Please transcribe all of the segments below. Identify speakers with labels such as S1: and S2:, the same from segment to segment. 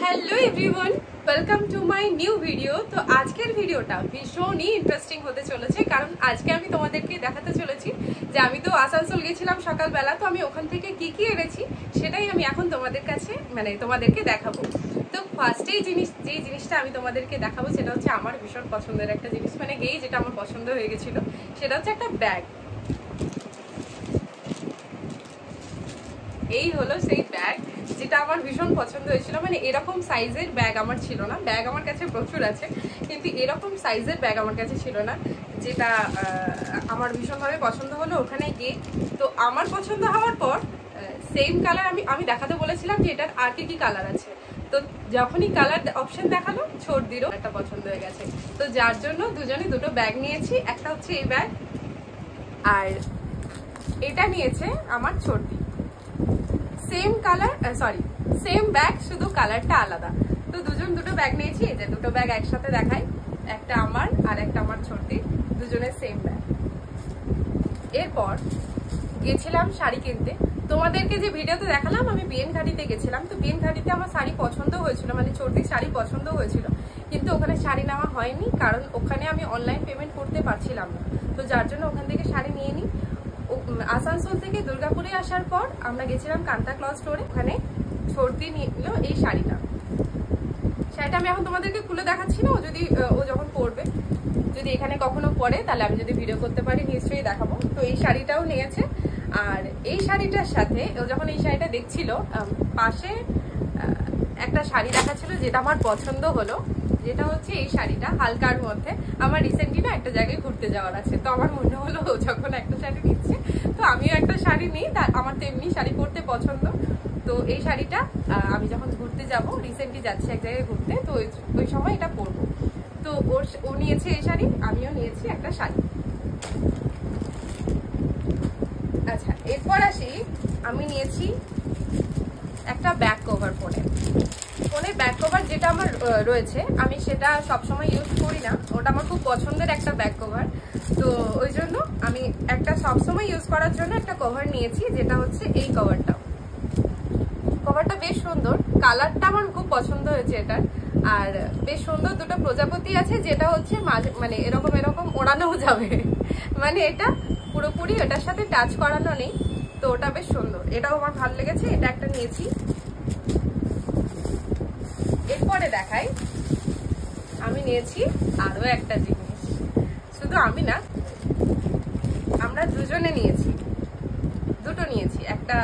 S1: Hello everyone, welcome to my new video. তো আজকের ভিডিওটা ভীষণই ইন্টারেস্টিং হতে চলেছে, কারণ আজকে আমি তোমাদেরকে দেখাতে চলেছি যে আমি তো আসানসোল গেছিলাম সকালবেলা। তো আমি ওখান থেকে কি কি এনেছি সেটাই আমি এখন তোমাদের কাছে তোমাদেরকে দেখাবো। তো ফার্স্টেই যেই জিনিসটা আমি তোমাদেরকে দেখাবো সেটা হচ্ছে আমার ভীষণ পছন্দের একটা জিনিস, গেই যেটা আমার পছন্দ হয়ে গেছিল, সেটা হচ্ছে একটা ব্যাগ। এই হলো সেই ব্যাগ যেটা আমার ভীষণ পছন্দ হয়েছিল। এরকম সাইজের ব্যাগ আমার ছিল না। ব্যাগ আমার কাছে প্রচুর আছে, কিন্তু এরকম সাইজের ব্যাগ আমার কাছে ছিল না, যেটা আমার ভীষণভাবে পছন্দ হলো ওখানে গিয়ে। তো আমার পছন্দ হওয়ার পর সেম কালার আমি দেখাতে বলেছিলাম যে এটার আর কি কালার আছে। তো যখনই কালার অপশন দেখালো, ছোটদিরও একটা পছন্দ হয়ে গেছে। তো যার জন্য দুজনে দুটো ব্যাগ নিয়েছি। একটা হচ্ছে এই ব্যাগ, আর এটা নিয়েছে আমার ছোটদি। Same colour, sorry same bag, শুধু কালারটা আলাদা। তো দুজন দুটো ব্যাগ নিয়েছি। এই যে দুটো ব্যাগ একসাথে দেখাই, একটা আমার আর একটা আমার ছোটদি, দুজনের সেম ব্যাগ। এরপর গেছিলাম শাড়ি কিনতে। তোমাদেরকে যে ভিডিওতে দেখালাম আমি বিএন ঘাটিতে গেছিলাম। তো বিএন ঘাটিতে আমার শাড়ি পছন্দ হয়েছিল, ছোটদির শাড়ি পছন্দ হয়েছিল, কিন্তু ওখানে শাড়ি নেওয়া হয়নি, কারণ ওখানে আমি অনলাইন পেমেন্ট করতে পারছিলাম না। তো যার জন্য ওখান থেকে শাড়ি নিয়ে নিই। আসানসোল থেকে দুর্গাপুরে আসার পর আমরা গেছিলাম কান্তা ক্লথ স্টোরে। ওখানে ছোটদি নিল এই শাড়িটা। শাড়িটা আমি এখন তোমাদেরকে খুলে দেখাচ্ছি না, ও যখন পরবে, যদি এখানে কখনো পরে, তাহলে আমি যদি ভিডিও করতে পারি নিশ্চয়ই দেখাবো। তো এই শাড়িটাও নিয়েছে। আর এই শাড়িটার সাথে ও যখন এই শাড়িটা দেখছিল, পাশে একটা শাড়ি দেখাচ্ছিল যেটা আমার পছন্দ হলো, যেটা হচ্ছে এই শাড়িটা হালকার মধ্যে। আমার রিসেন্টলি না একটা জায়গায় ঘুরতে যাওয়ার আছে, তো আমার মনে হলো ও যখন একটা শাড়ি নিচ্ছে তো আমিও একটা শাড়ি নিই। আমার তো এমনি শাড়ি পরতে পছন্দ। তো এই শাড়িটা আমি যখন ঘুরতে যাব, রিসেন্টলি যাচ্ছি এক জায়গায় ঘুরতে, তো ওই সময় এটা পরবো। তো ও নিয়েছে এই শাড়ি, আমিও নিয়েছি একটা শাড়ি। আচ্ছা, এরপর আসি, আমি নিয়েছি একটা ব্যাক কভার। ফোনের ব্যাক কভার যেটা আমার রয়েছে, আমি সেটা সবসময় ইউজ করি না। ওটা আমার খুব পছন্দের একটা ব্যাক কভার। তো ওই জন্য আমি একটা সবসময় ইউজ করার জন্য একটা কভার নিয়েছি, যেটা হচ্ছে এই কভারটা। কভারটা বেশ সুন্দর, কালারটা আমার খুব পছন্দ হয়েছে এটার। আর বেশ সুন্দর দুটো প্রজাপতি আছে, যেটা হচ্ছে এরকম ওড়ানোও যাবে। এটা পুরোপুরি এটার সাথে টাচ করানো নেই। তো ওটা বেশ সুন্দর, এটাও আমার ভালো লেগেছে, এটা একটা নিয়েছি। এরপরে দেখাই, আমি নিয়েছি আরো একটা জিনিস। শুধু আমি না, আমরা দুজনে নিয়েছি, দুটো নিয়েছি। একটা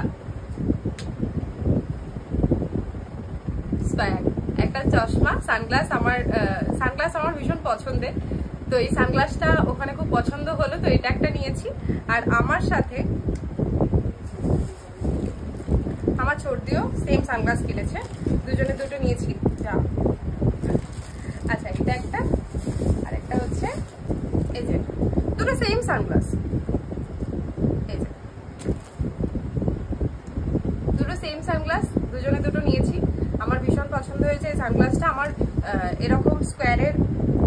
S1: স্প্যাগ, একটা চশমা, সানগ্লাস। সানগ্লাস আমার ভীষণ পছন্দের। তো এই সানগ্লাসটা ওখানে খুব পছন্দ হলো, তো এটা একটা নিয়েছি। আর আমার সাথে আমার ছোটদিও সেম সানগ্লাস কিনেছে, দুজনে দুটো নিয়েছি। আচ্ছা, এটা একটা, আর একটা হচ্ছে এই যে দুটো সেম সানগ্লাস। এই যে দুটো সেম সানগ্লাস, দুজনে দুটো নিয়েছি। আমার ভীষণ পছন্দ হয়েছে এই সানগ্লাসটা। আমার এরকম স্কোয়ারের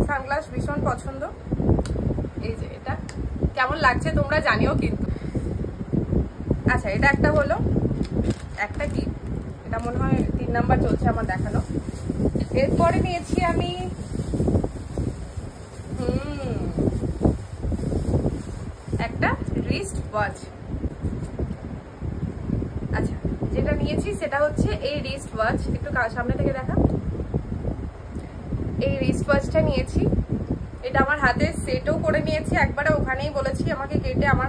S1: সানগ্লাস ভীষণ পছন্দ। এই যে এটা কেমন লাগছে তোমরা জানিও কিন্তু। আচ্ছা, এটা একটা হলো, একটা কি, এটা মনে হয় 3 নাম্বার চলছে আমার দেখানো। এরপরে নিয়েছি আমি একটা রিস্ট ওয়াচ। আচ্ছা, যেটা নিয়েছি সেটা হচ্ছে এই রিস্ট ওয়াচ। একটু সামনে থেকে দেখা, এই রিস্ট ওয়াচটা নিয়েছি। এটা আমার হাতে সেটও করে নিয়েছি একবারে। ওখানেই বলেছি আমাকে কেটে আমার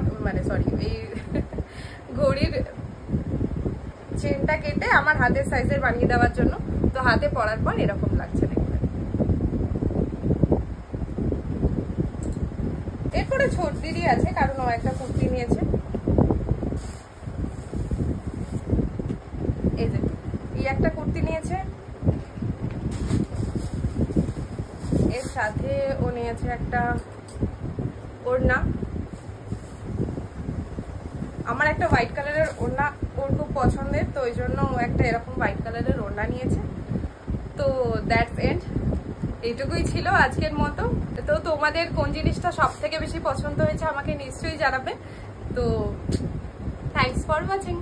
S1: এই ঘড়ির চেনটা কেটে আমার হাতের সাইজের বানিয়ে দেওয়ার জন্য। তো হাতে পরার পর এরকম লাগছে দেখতে। এরপরে ছোটদিরই আছে, কারণ ও একটা কুর্তি নিয়েছে। এই যে এই একটা কুর্তি নিয়েছে, এর সাথে ও নিয়েছে একটা ওড়না। আমার একটা হোয়াইট কালারের ওড়না ওর খুব পছন্দের, তো ওই জন্য ও একটা এরকম হোয়াইট কালারের ওড়না নিয়েছে। তো দ্যাটস এন্ড, এইটুকুই ছিল আজকের মতো। তো তোমাদের কোন জিনিসটা সব থেকে বেশি পছন্দ হয়েছে আমাকে নিশ্চয়ই জানাবে। তো থ্যাংকস ফর ওয়াচিং।